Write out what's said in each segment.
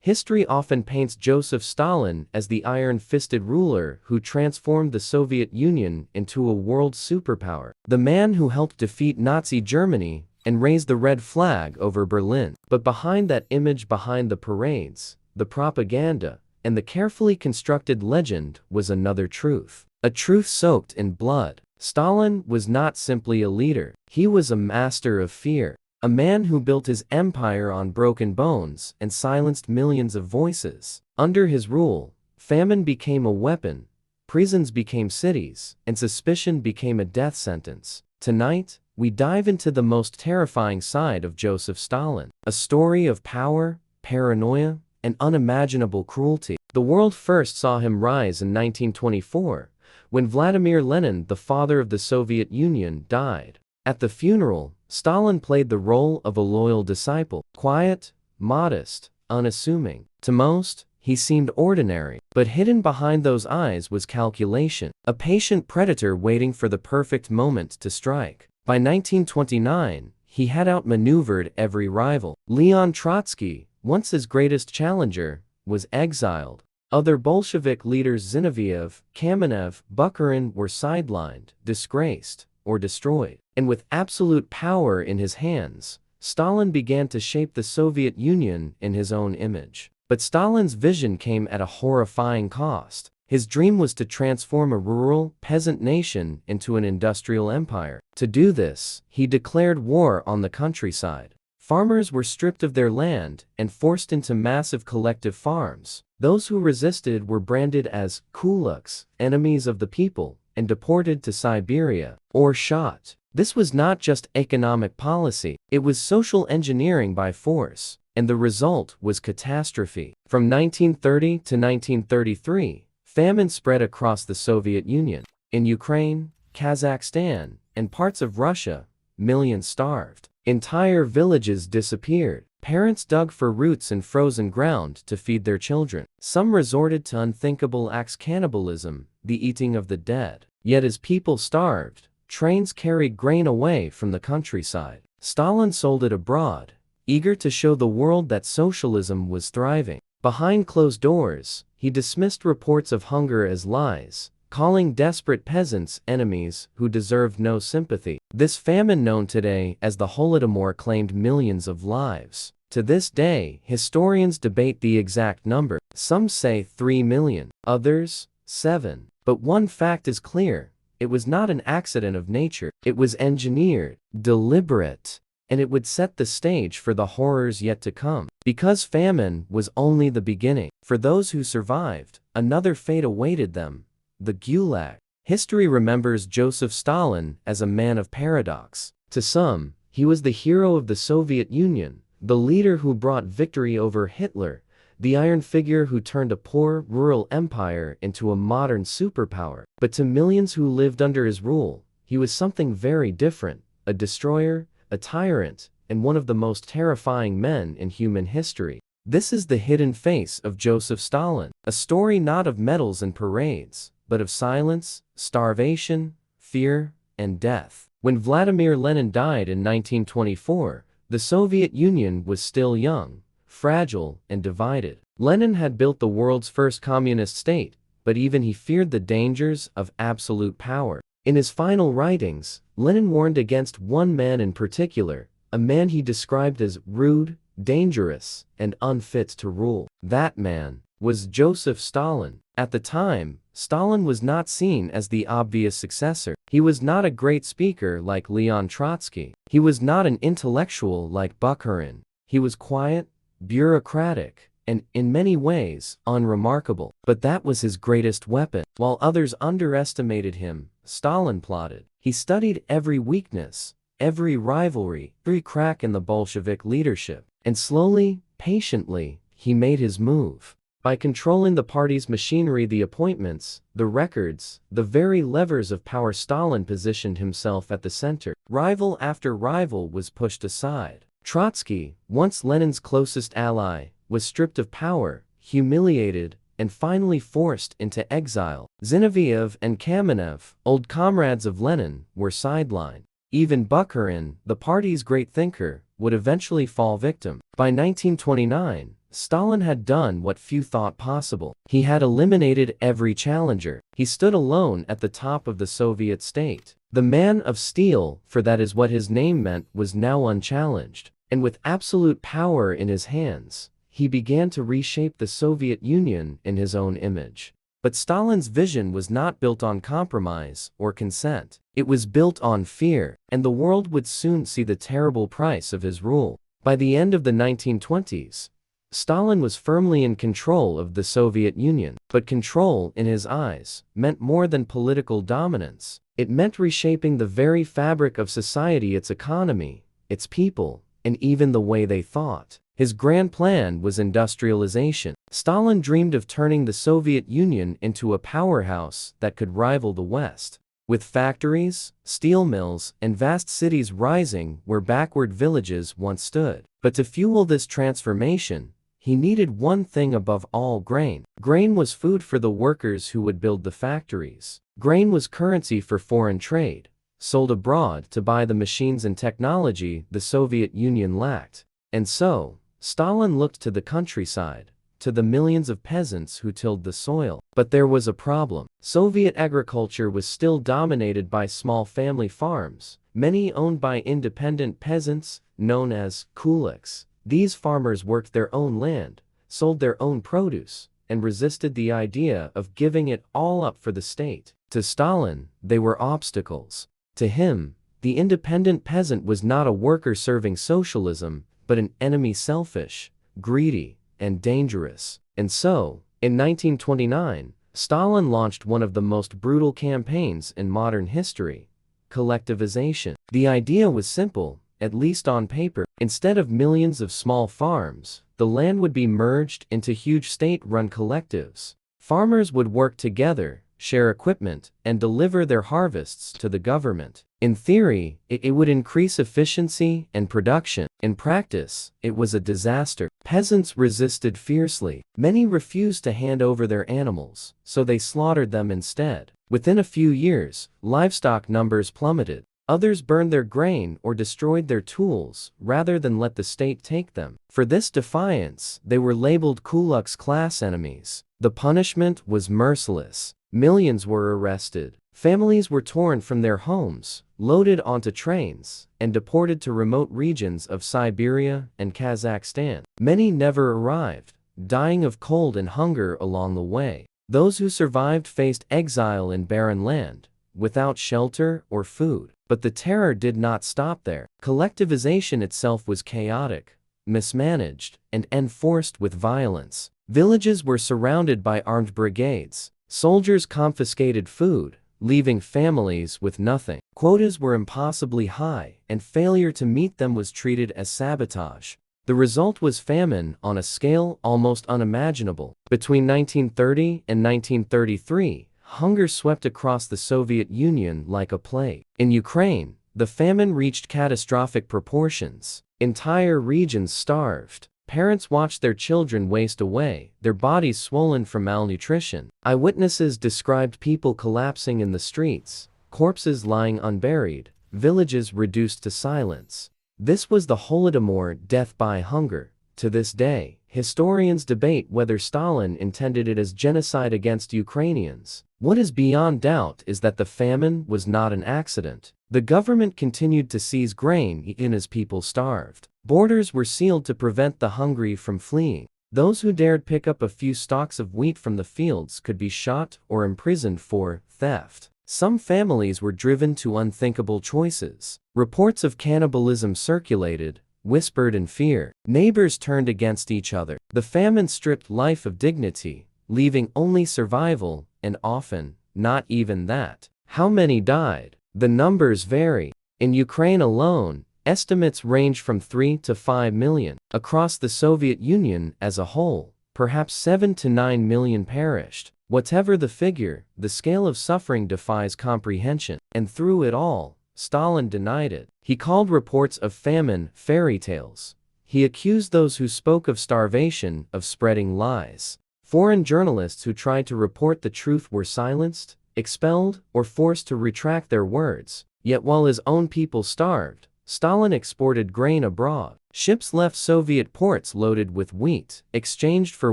History often paints Joseph Stalin as the iron-fisted ruler who transformed the Soviet Union into a world superpower, the man who helped defeat Nazi Germany and raise the red flag over Berlin. But behind that image, behind the parades, the propaganda, and the carefully constructed legend was another truth. A truth soaked in blood. Stalin was not simply a leader. He was a master of fear. A man who built his empire on broken bones and silenced millions of voices. Under his rule, famine became a weapon, prisons became cities, and suspicion became a death sentence. Tonight, we dive into the most terrifying side of Joseph Stalin. A story of power, paranoia, and unimaginable cruelty. The world first saw him rise in 1924, when Vladimir Lenin, the father of the Soviet Union, died. At the funeral, Stalin played the role of a loyal disciple, quiet, modest, unassuming. To most, he seemed ordinary, but hidden behind those eyes was calculation, a patient predator waiting for the perfect moment to strike. By 1929, he had outmaneuvered every rival. Leon Trotsky, once his greatest challenger, was exiled. Other Bolshevik leaders Zinoviev, Kamenev, Bukharin were sidelined, disgraced, or destroyed. And with absolute power in his hands, Stalin began to shape the Soviet Union in his own image. But Stalin's vision came at a horrifying cost. His dream was to transform a rural, peasant nation into an industrial empire. To do this, he declared war on the countryside. Farmers were stripped of their land and forced into massive collective farms. Those who resisted were branded as gulags, enemies of the people, and deported to Siberia, or shot. This was not just economic policy, it was social engineering by force, and the result was catastrophe. From 1930 to 1933, famine spread across the Soviet Union. In Ukraine, Kazakhstan, and parts of Russia, millions starved. Entire villages disappeared. Parents dug for roots in frozen ground to feed their children. Some resorted to unthinkable acts: cannibalism, the eating of the dead. Yet as people starved, trains carried grain away from the countryside. Stalin sold it abroad, eager to show the world that socialism was thriving. Behind closed doors, he dismissed reports of hunger as lies, calling desperate peasants enemies who deserved no sympathy. This famine, known today as the Holodomor, claimed millions of lives. To this day, historians debate the exact number. Some say 3 million, others 7. But one fact is clear: it was not an accident of nature. It was engineered, deliberate, and it would set the stage for the horrors yet to come. Because famine was only the beginning. For those who survived, another fate awaited them: the Gulag. History remembers Joseph Stalin as a man of paradox. To some, he was the hero of the Soviet Union, the leader who brought victory over Hitler, the iron figure who turned a poor, rural empire into a modern superpower. But to millions who lived under his rule, he was something very different: a destroyer, a tyrant, and one of the most terrifying men in human history. This is the hidden face of Joseph Stalin, a story not of medals and parades, but of silence, starvation, fear, and death. When Vladimir Lenin died in 1924, the Soviet Union was still young, fragile, and divided. Lenin had built the world's first communist state, but even he feared the dangers of absolute power. In his final writings, Lenin warned against one man in particular, a man he described as rude, dangerous, and unfit to rule. That man was Joseph Stalin. At the time, Stalin was not seen as the obvious successor. He was not a great speaker like Leon Trotsky. He was not an intellectual like Bukharin. He was quiet, bureaucratic, and, in many ways, unremarkable. But that was his greatest weapon. While others underestimated him, Stalin plotted. He studied every weakness, every rivalry, every crack in the Bolshevik leadership. And slowly, patiently, he made his move. By controlling the party's machinery, the appointments, the records, the very levers of power, Stalin positioned himself at the center. Rival after rival was pushed aside. Trotsky, once Lenin's closest ally, was stripped of power, humiliated, and finally forced into exile. Zinoviev and Kamenev, old comrades of Lenin, were sidelined. Even Bukharin, the party's great thinker, would eventually fall victim. By 1929, Stalin had done what few thought possible. He had eliminated every challenger. He stood alone at the top of the Soviet state. The man of steel, for that is what his name meant, was now unchallenged. And with absolute power in his hands, he began to reshape the Soviet Union in his own image. But Stalin's vision was not built on compromise or consent. It was built on fear, and the world would soon see the terrible price of his rule. By the end of the 1920s, Stalin was firmly in control of the Soviet Union, but control, in his eyes, meant more than political dominance. It meant reshaping the very fabric of society, its economy, its people, and even the way they thought. His grand plan was industrialization. Stalin dreamed of turning the Soviet Union into a powerhouse that could rival the West, with factories, steel mills, and vast cities rising where backward villages once stood. But to fuel this transformation, he needed one thing above all: grain. Grain was food for the workers who would build the factories. Grain was currency for foreign trade, sold abroad to buy the machines and technology the Soviet Union lacked. And so, Stalin looked to the countryside, to the millions of peasants who tilled the soil. But there was a problem. Soviet agriculture was still dominated by small family farms, many owned by independent peasants, known as gulags. These farmers worked their own land, sold their own produce, and resisted the idea of giving it all up for the state. To Stalin, they were obstacles. To him, the independent peasant was not a worker serving socialism, but an enemy, selfish, greedy, and dangerous. And so, in 1929, Stalin launched one of the most brutal campaigns in modern history: collectivization. The idea was simple, at least on paper. Instead of millions of small farms, the land would be merged into huge state-run collectives. Farmers would work together, share equipment, and deliver their harvests to the government. In theory, it would increase efficiency and production. In practice, it was a disaster. Peasants resisted fiercely. Many refused to hand over their animals, so they slaughtered them instead. Within a few years, livestock numbers plummeted. Others burned their grain or destroyed their tools rather than let the state take them. For this defiance, they were labeled kulaks, class enemies. The punishment was merciless. Millions were arrested. Families were torn from their homes, loaded onto trains, and deported to remote regions of Siberia and Kazakhstan. Many never arrived, dying of cold and hunger along the way. Those who survived faced exile in barren land, without shelter or food. But the terror did not stop there. Collectivization itself was chaotic, mismanaged, and enforced with violence. Villages were surrounded by armed brigades. Soldiers confiscated food, leaving families with nothing. Quotas were impossibly high, and failure to meet them was treated as sabotage. The result was famine on a scale almost unimaginable. Between 1930 and 1933, hunger swept across the Soviet Union like a plague. In Ukraine, the famine reached catastrophic proportions. Entire regions starved. Parents watched their children waste away, their bodies swollen from malnutrition. Eyewitnesses described people collapsing in the streets, corpses lying unburied, villages reduced to silence. This was the Holodomor, death by hunger. To this day, historians debate whether Stalin intended it as genocide against Ukrainians. What is beyond doubt is that the famine was not an accident. The government continued to seize grain even as people starved. Borders were sealed to prevent the hungry from fleeing. Those who dared pick up a few stalks of wheat from the fields could be shot or imprisoned for theft. Some families were driven to unthinkable choices. Reports of cannibalism circulated, whispered in fear. Neighbors turned against each other. The famine stripped life of dignity, leaving only survival, and often, not even that. How many died? The numbers vary. In Ukraine alone, estimates range from 3 to 5 million. Across the Soviet Union as a whole, perhaps 7 to 9 million perished. Whatever the figure, the scale of suffering defies comprehension. And through it all, Stalin denied it. He called reports of famine fairy tales. He accused those who spoke of starvation of spreading lies. Foreign journalists who tried to report the truth were silenced, expelled, or forced to retract their words. Yet while his own people starved, Stalin exported grain abroad. Ships left Soviet ports loaded with wheat, exchanged for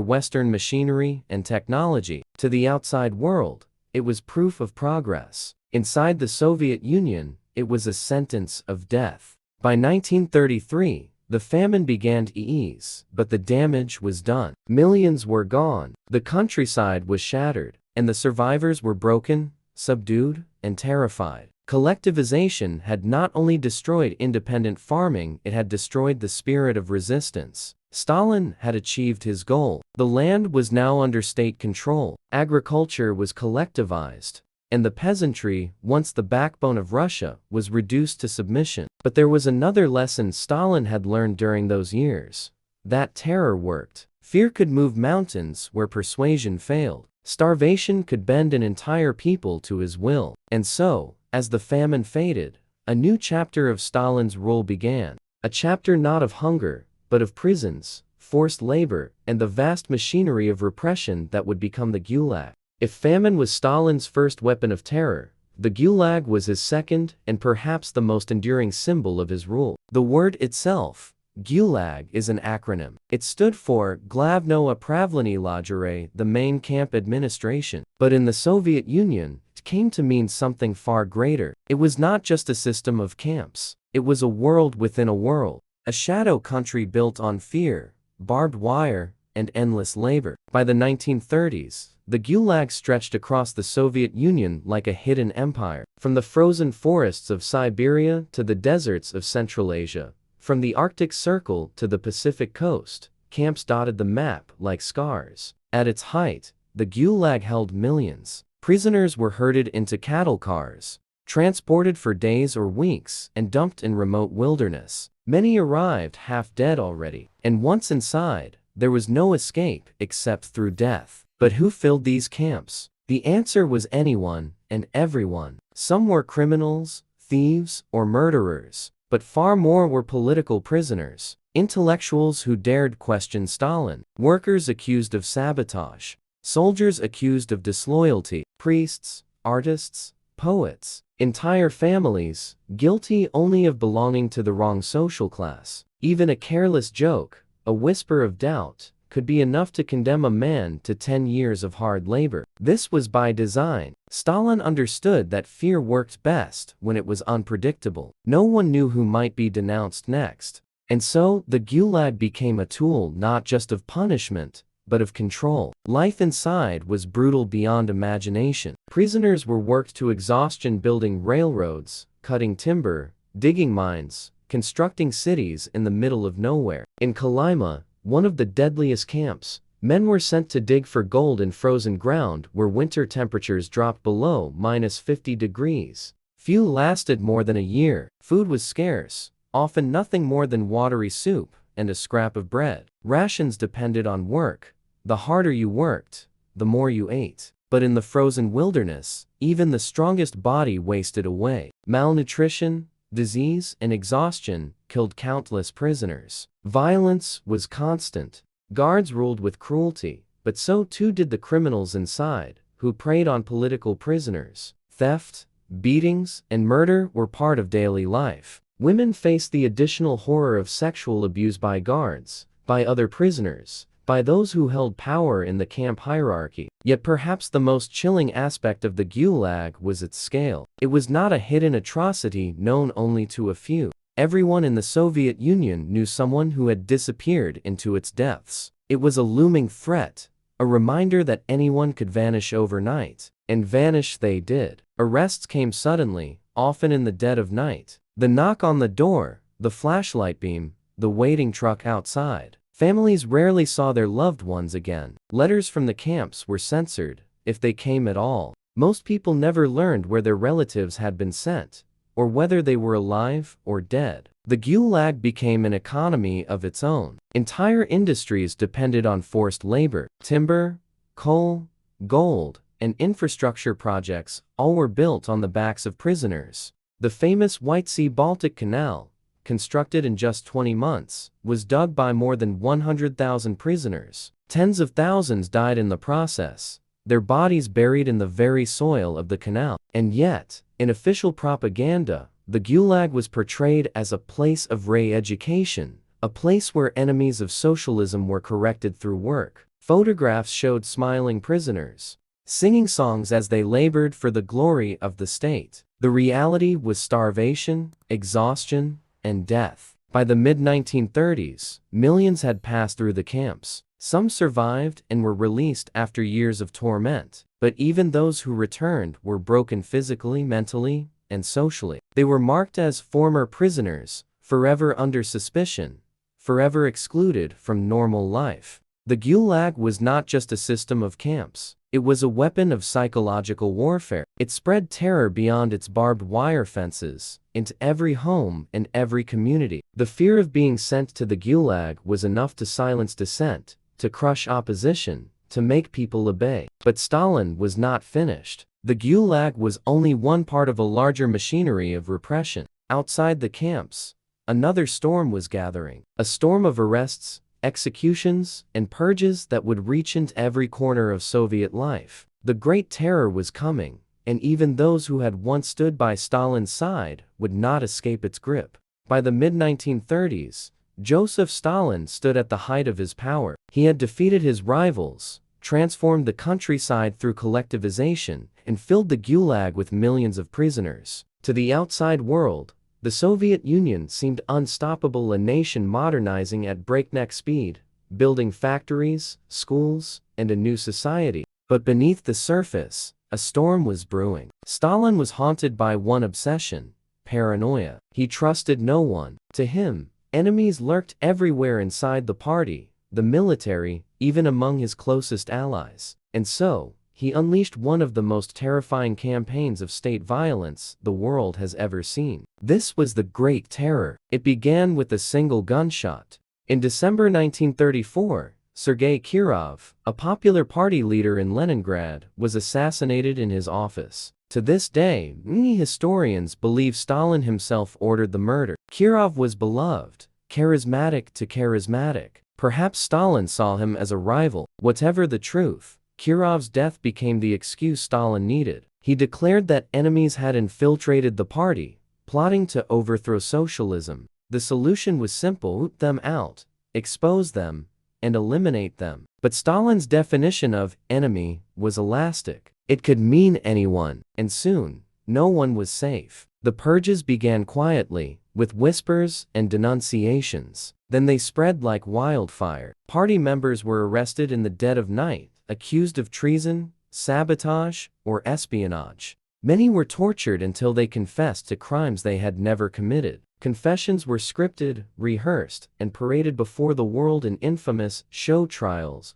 Western machinery and technology. To the outside world, it was proof of progress. Inside the Soviet Union, it was a sentence of death. By 1933, the famine began to ease, but the damage was done. Millions were gone, the countryside was shattered, and the survivors were broken, subdued, and terrified. Collectivization had not only destroyed independent farming, it had destroyed the spirit of resistance. Stalin had achieved his goal. The land was now under state control, agriculture was collectivized, and the peasantry, once the backbone of Russia, was reduced to submission. But there was another lesson Stalin had learned during those years. That terror worked. Fear could move mountains where persuasion failed. Starvation could bend an entire people to his will. And so, as the famine faded, a new chapter of Stalin's rule began. A chapter not of hunger, but of prisons, forced labor, and the vast machinery of repression that would become the Gulag. If famine was Stalin's first weapon of terror, the Gulag was his second and perhaps the most enduring symbol of his rule. The word itself, Gulag, is an acronym. It stood for Glavno Upravlenie Lagere, the main camp administration. But in the Soviet Union, it came to mean something far greater. It was not just a system of camps. It was a world within a world. A shadow country built on fear, barbed wire, and endless labor. By the 1930s, the Gulag stretched across the Soviet Union like a hidden empire. From the frozen forests of Siberia to the deserts of Central Asia, from the Arctic Circle to the Pacific coast, camps dotted the map like scars. At its height, the Gulag held millions. Prisoners were herded into cattle cars, transported for days or weeks, and dumped in remote wilderness. Many arrived half dead already, and once inside, there was no escape except through death. But who filled these camps? The answer was anyone and everyone. Some were criminals, thieves, or murderers, but far more were political prisoners, intellectuals who dared question Stalin, workers accused of sabotage, soldiers accused of disloyalty, priests, artists, poets, entire families, guilty only of belonging to the wrong social class. Even a careless joke, a whisper of doubt, could be enough to condemn a man to 10 years of hard labor. This was by design. Stalin understood that fear worked best when it was unpredictable. No one knew who might be denounced next. And so, the Gulag became a tool not just of punishment, but of control. Life inside was brutal beyond imagination. Prisoners were worked to exhaustion building railroads, cutting timber, digging mines, constructing cities in the middle of nowhere. In Kolyma, one of the deadliest camps, men were sent to dig for gold in frozen ground where winter temperatures dropped below -50 degrees. Few lasted more than a year. Food was scarce, often nothing more than watery soup and a scrap of bread. Rations depended on work. The harder you worked, the more you ate. But in the frozen wilderness, even the strongest body wasted away. Malnutrition, disease, and exhaustion killed countless prisoners. Violence was constant. Guards ruled with cruelty, but so too did the criminals inside, who preyed on political prisoners. Theft, beatings, and murder were part of daily life. Women faced the additional horror of sexual abuse by guards, by other prisoners, by those who held power in the camp hierarchy. Yet perhaps the most chilling aspect of the Gulag was its scale. It was not a hidden atrocity known only to a few. Everyone in the Soviet Union knew someone who had disappeared into its depths. It was a looming threat, a reminder that anyone could vanish overnight. And vanish they did. Arrests came suddenly, often in the dead of night. The knock on the door, the flashlight beam, the waiting truck outside. Families rarely saw their loved ones again. Letters from the camps were censored, if they came at all. Most people never learned where their relatives had been sent, or whether they were alive or dead. The Gulag became an economy of its own. Entire industries depended on forced labor. Timber, coal, gold, and infrastructure projects all were built on the backs of prisoners. The famous White Sea-Baltic Canal, constructed in just 20 months, was dug by more than 100,000 prisoners. Tens of thousands died in the process, their bodies buried in the very soil of the canal. And yet, in official propaganda, the Gulag was portrayed as a place of re-education, a place where enemies of socialism were corrected through work. Photographs showed smiling prisoners, singing songs as they labored for the glory of the state. The reality was starvation, exhaustion, and death. By the mid-1930s, millions had passed through the camps. Some survived and were released after years of torment, but even those who returned were broken physically, mentally, and socially. They were marked as former prisoners, forever under suspicion, forever excluded from normal life. The Gulag was not just a system of camps. It was a weapon of psychological warfare. It spread terror beyond its barbed wire fences, into every home and every community. The fear of being sent to the Gulag was enough to silence dissent, to crush opposition, to make people obey. But Stalin was not finished. The Gulag was only one part of a larger machinery of repression. Outside the camps, another storm was gathering. A storm of arrests, executions, and purges that would reach into every corner of Soviet life. The Great Terror was coming, and even those who had once stood by Stalin's side would not escape its grip. By the mid-1930s, Joseph Stalin stood at the height of his power. He had defeated his rivals, transformed the countryside through collectivization, and filled the Gulag with millions of prisoners. To the outside world, the Soviet Union seemed unstoppable, a nation modernizing at breakneck speed, building factories, schools, and a new society. But beneath the surface, a storm was brewing. Stalin was haunted by one obsession: paranoia. He trusted no one. To him, enemies lurked everywhere inside the party, the military, even among his closest allies. And so, he unleashed one of the most terrifying campaigns of state violence the world has ever seen. This was the Great Terror. It began with a single gunshot. In December 1934, Sergei Kirov, a popular party leader in Leningrad, was assassinated in his office. To this day, many historians believe Stalin himself ordered the murder. Kirov was beloved, charismatic to charismatic. Perhaps Stalin saw him as a rival. Whatever the truth, Kirov's death became the excuse Stalin needed. He declared that enemies had infiltrated the party, plotting to overthrow socialism. The solution was simple: root them out, expose them, and eliminate them. But Stalin's definition of enemy was elastic. It could mean anyone, and soon, no one was safe. The purges began quietly, with whispers and denunciations. Then they spread like wildfire. Party members were arrested in the dead of night, accused of treason, sabotage, or espionage. Many were tortured until they confessed to crimes they had never committed. Confessions were scripted, rehearsed, and paraded before the world in infamous show trials.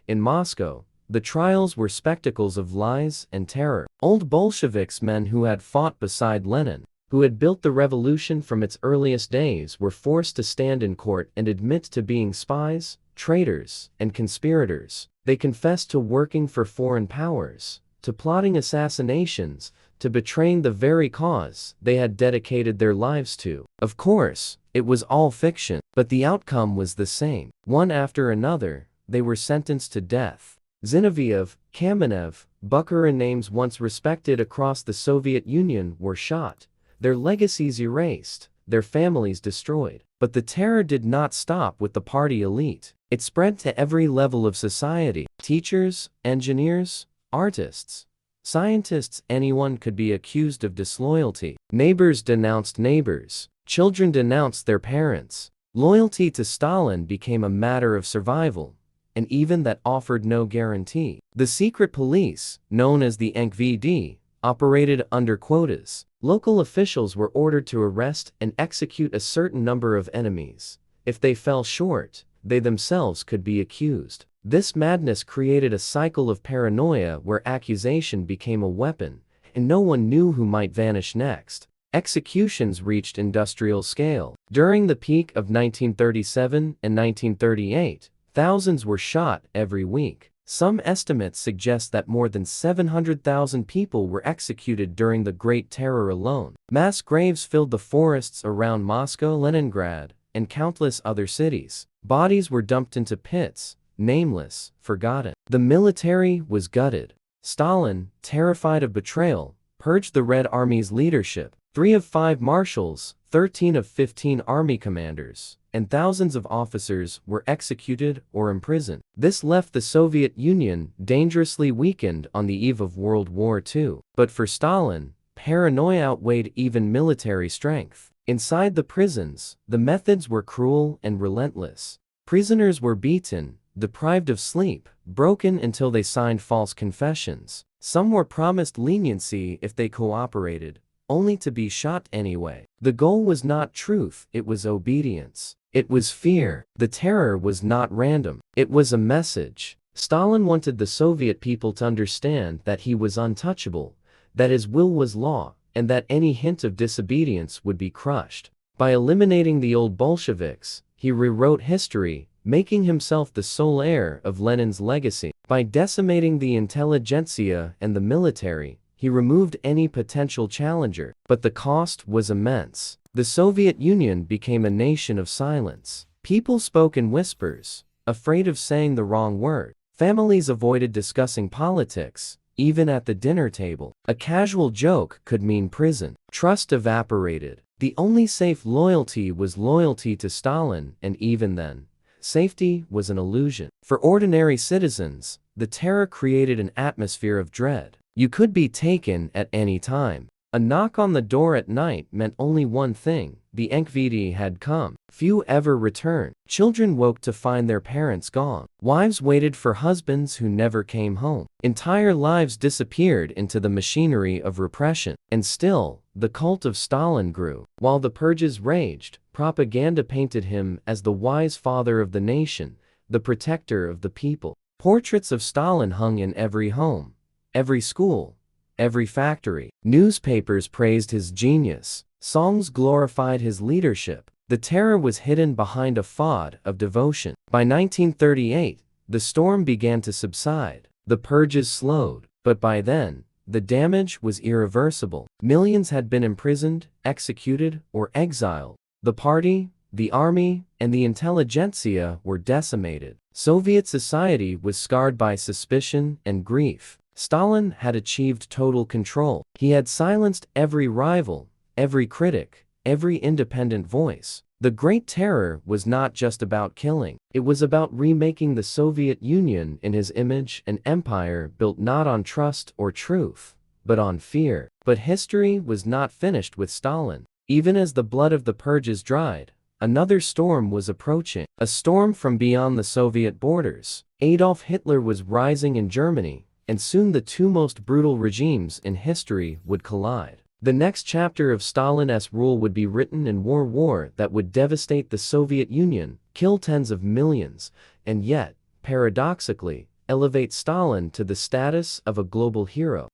In Moscow, the trials were spectacles of lies and terror. Old Bolsheviks, men who had fought beside Lenin, who had built the revolution from its earliest days, were forced to stand in court and admit to being spies, traitors, and conspirators. They confessed to working for foreign powers, to plotting assassinations, to betraying the very cause they had dedicated their lives to. Of course, it was all fiction, but the outcome was the same. One after another, they were sentenced to death. Zinoviev, Kamenev, Bukharin, names once respected across the Soviet Union, were shot, their legacies erased, their families destroyed. But the terror did not stop with the party elite. It spread to every level of society. Teachers, engineers, artists, scientists, anyone could be accused of disloyalty. Neighbors denounced neighbors. Children denounced their parents. Loyalty to Stalin became a matter of survival, and even that offered no guarantee. The secret police, known as the NKVD, operated under quotas. Local officials were ordered to arrest and execute a certain number of enemies. If they fell short, they themselves could be accused. This madness created a cycle of paranoia where accusation became a weapon, and no one knew who might vanish next. Executions reached industrial scale. During the peak of 1937 and 1938, thousands were shot every week. Some estimates suggest that more than 700,000 people were executed during the Great Terror alone. Mass graves filled the forests around Moscow, Leningrad, and countless other cities. Bodies were dumped into pits, nameless, forgotten. The military was gutted. Stalin, terrified of betrayal, purged the Red Army's leadership. 3 of 5 marshals, 13 of 15 army commanders, and thousands of officers were executed or imprisoned. This left the Soviet Union dangerously weakened on the eve of World War II. But for Stalin, paranoia outweighed even military strength. Inside the prisons, the methods were cruel and relentless. Prisoners were beaten, deprived of sleep, broken until they signed false confessions. Some were promised leniency if they cooperated, only to be shot anyway. The goal was not truth, it was obedience. It was fear. The terror was not random. It was a message. Stalin wanted the Soviet people to understand that he was untouchable, that his will was law, and that any hint of disobedience would be crushed. By eliminating the old Bolsheviks, he rewrote history, making himself the sole heir of Lenin's legacy. By decimating the intelligentsia and the military, he removed any potential challenger. But the cost was immense. The Soviet Union became a nation of silence. People spoke in whispers, afraid of saying the wrong word. Families avoided discussing politics, even at the dinner table. A casual joke could mean prison. Trust evaporated. The only safe loyalty was loyalty to Stalin, and even then, safety was an illusion. For ordinary citizens, the terror created an atmosphere of dread. You could be taken at any time. A knock on the door at night meant only one thing: the Enquete had come. Few ever returned. Children woke to find their parents gone. Wives waited for husbands who never came home. Entire lives disappeared into the machinery of repression. And still, the cult of Stalin grew. While the purges raged, propaganda painted him as the wise father of the nation, the protector of the people. Portraits of Stalin hung in every home, every school, every factory. Newspapers praised his genius. Songs glorified his leadership. The terror was hidden behind a facade of devotion. By 1938, the storm began to subside. The purges slowed, but by then, the damage was irreversible. Millions had been imprisoned, executed, or exiled. The party, the army, and the intelligentsia were decimated. Soviet society was scarred by suspicion and grief. Stalin had achieved total control. He had silenced every rival, every critic, every independent voice. The Great Terror was not just about killing. It was about remaking the Soviet Union in his image, an empire built not on trust or truth, but on fear. But history was not finished with Stalin. Even as the blood of the purges dried, another storm was approaching. A storm from beyond the Soviet borders. Adolf Hitler was rising in Germany, and soon the two most brutal regimes in history would collide. The next chapter of Stalin's rule would be written in war that would devastate the Soviet Union, kill tens of millions, and yet, paradoxically, elevate Stalin to the status of a global hero.